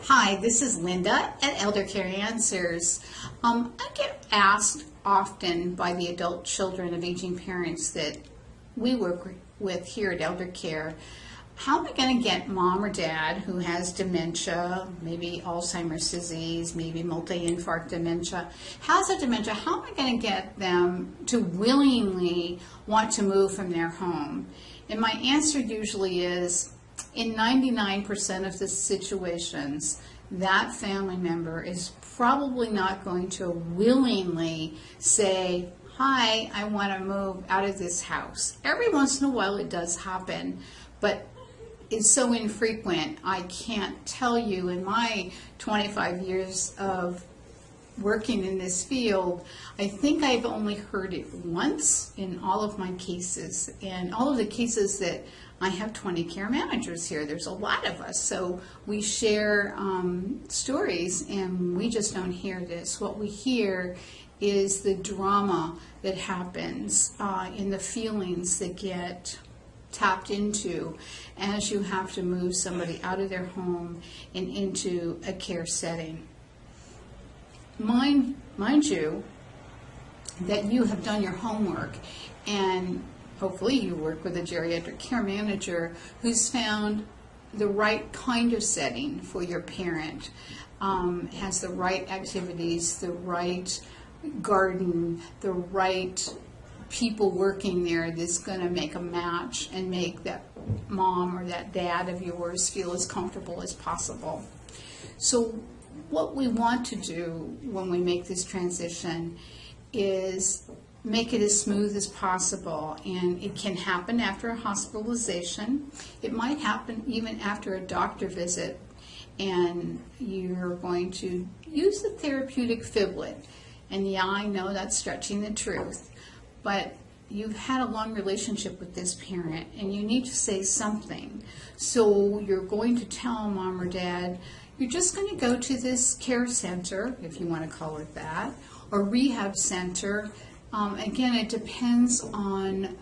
Hi, this is Linda at Elder Care Answers. I get asked often by the adult children of aging parents that we work with here at Elder Care, how am I going to get mom or dad who has dementia, maybe Alzheimer's disease, maybe multi-infarct dementia, has a dementia, how am I going to get them to willingly want to move from their home? And my answer usually is, in 99% of the situations, that family member is probably not going to willingly say, hi, I want to move out of this house. Every once in a while it does happen, but it's so infrequent. I can't tell you in my 25 years of working in this field, I think I've only heard it once in all of my cases. And all of the cases that I have 20 care managers here, there's a lot of us, so we share stories and we just don't hear this. What we hear is the drama that happens in the feelings that get tapped into as you have to move somebody out of their home and into a care setting. Mind you that you have done your homework, and hopefully you work with a geriatric care manager who's found the right kind of setting for your parent, has the right activities, the right garden, the right people working there that's going to make a match and make that mom or that dad of yours feel as comfortable as possible. So what we want to do when we make this transition is make it as smooth as possible, and it can happen after a hospitalization. It might happen even after a doctor visit, and you're going to use the therapeutic fiblet. And yeah, I know that's stretching the truth, but you've had a long relationship with this parent and you need to say something. So you're going to tell mom or dad, you're just going to go to this care center, if you want to call it that, or rehab center. Again, it depends on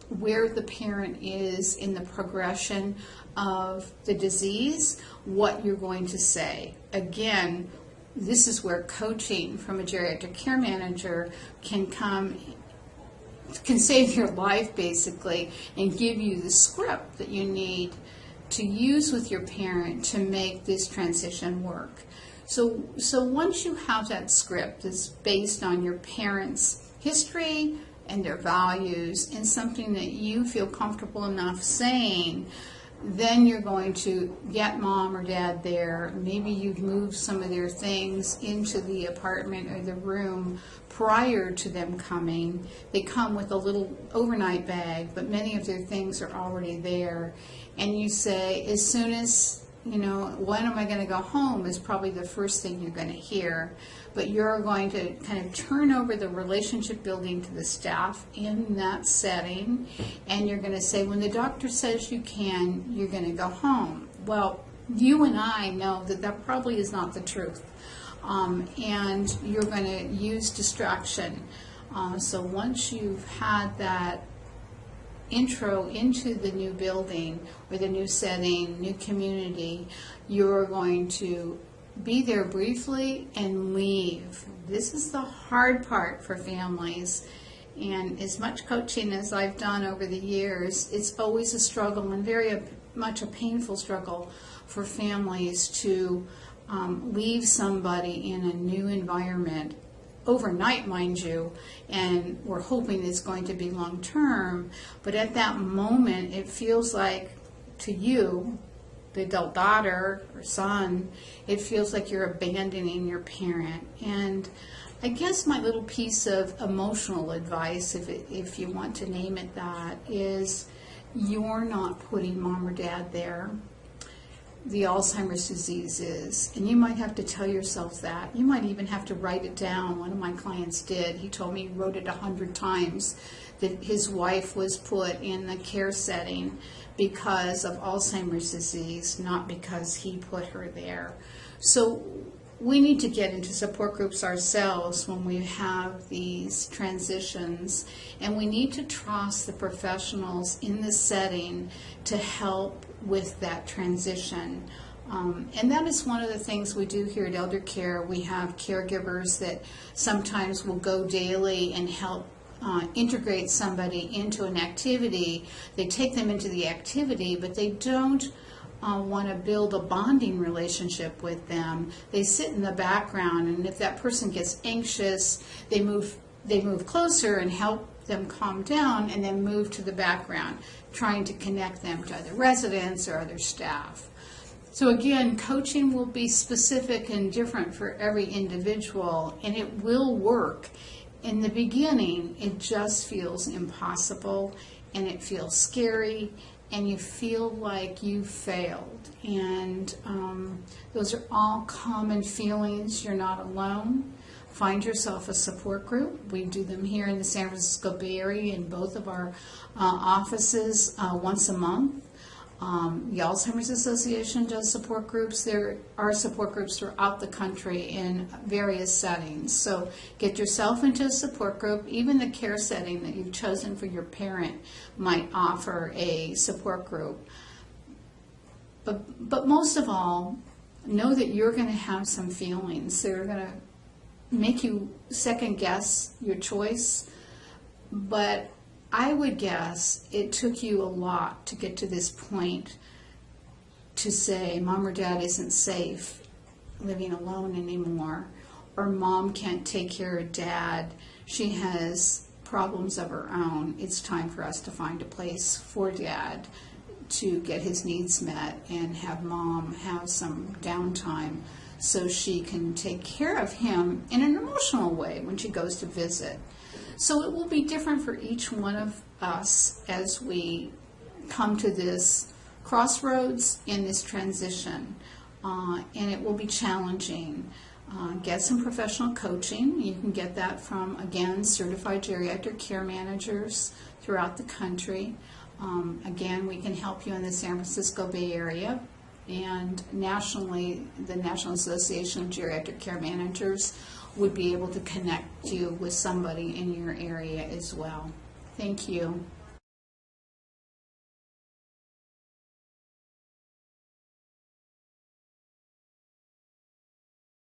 where the parent is in the progression of the disease, what you're going to say. Again, this is where coaching from a geriatric care manager can save your life basically and give you the script that you need to use with your parent to make this transition work. So once you have that script that's based on your parents' history and their values and something that you feel comfortable enough saying, then you're going to get mom or dad there. Maybe you've moved some of their things into the apartment or the room prior to them coming. They come with a little overnight bag, but many of their things are already there. And you say, as soon as, when am I going to go home is probably the first thing you're going to hear. But you're going to kind of turn over the relationship building to the staff in that setting, and you're going to say, when the doctor says you can, you're going to go home. Well, you and I know that that probably is not the truth, and you're going to use distraction. So once you've had that intro into the new building or the new setting, new community, you're going to be there briefly and leave. This is the hard part for families, and as much coaching as I've done over the years, it's always a struggle and very much a painful struggle for families to leave somebody in a new environment overnight, mind you, and we're hoping it's going to be long term, but at that moment it feels like to you, the adult daughter or son, it feels like you're abandoning your parent. And I guess my little piece of emotional advice, if you want to name it that, is you're not putting mom or dad there. The Alzheimer's disease is, and you might have to tell yourself that. You might even have to write it down. One of my clients did. He told me he wrote it 100 times that his wife was put in the care setting because of Alzheimer's disease, not because he put her there. So we need to get into support groups ourselves when we have these transitions, and we need to trust the professionals in the setting to help with that transition. And that is one of the things we do here at Elder Care. We have caregivers that sometimes will go daily and help integrate somebody into an activity. They take them into the activity, but they don't want to build a bonding relationship with them. They sit in the background, and if that person gets anxious, they move closer and help them calm down, and then move to the background, trying to connect them to other residents or other staff. So again, coaching will be specific and different for every individual, and it will work. In the beginning, it just feels impossible, and it feels scary, and you feel like you failed. And those are all common feelings. You're not alone. Find yourself a support group. We do them here in the San Francisco Bay Area in both of our offices once a month. The Alzheimer's Association does support groups. There are support groups throughout the country in various settings. So get yourself into a support group. Even the care setting that you've chosen for your parent might offer a support group. But most of all, know that you're going to have some feelings. They're going to make you second guess your choice. But I would guess it took you a lot to get to this point to say mom or dad isn't safe living alone anymore, or mom can't take care of dad, she has problems of her own. It's time for us to find a place for dad to get his needs met and have mom have some downtime so she can take care of him in an emotional way when she goes to visit. So it will be different for each one of us as we come to this crossroads in this transition, and it will be challenging. Get some professional coaching. You can get that from, again, certified geriatric care managers throughout the country. Again, we can help you in the San Francisco Bay Area, and nationally, the National Association of Geriatric Care Managers would be able to connect you with somebody in your area as well. Thank you.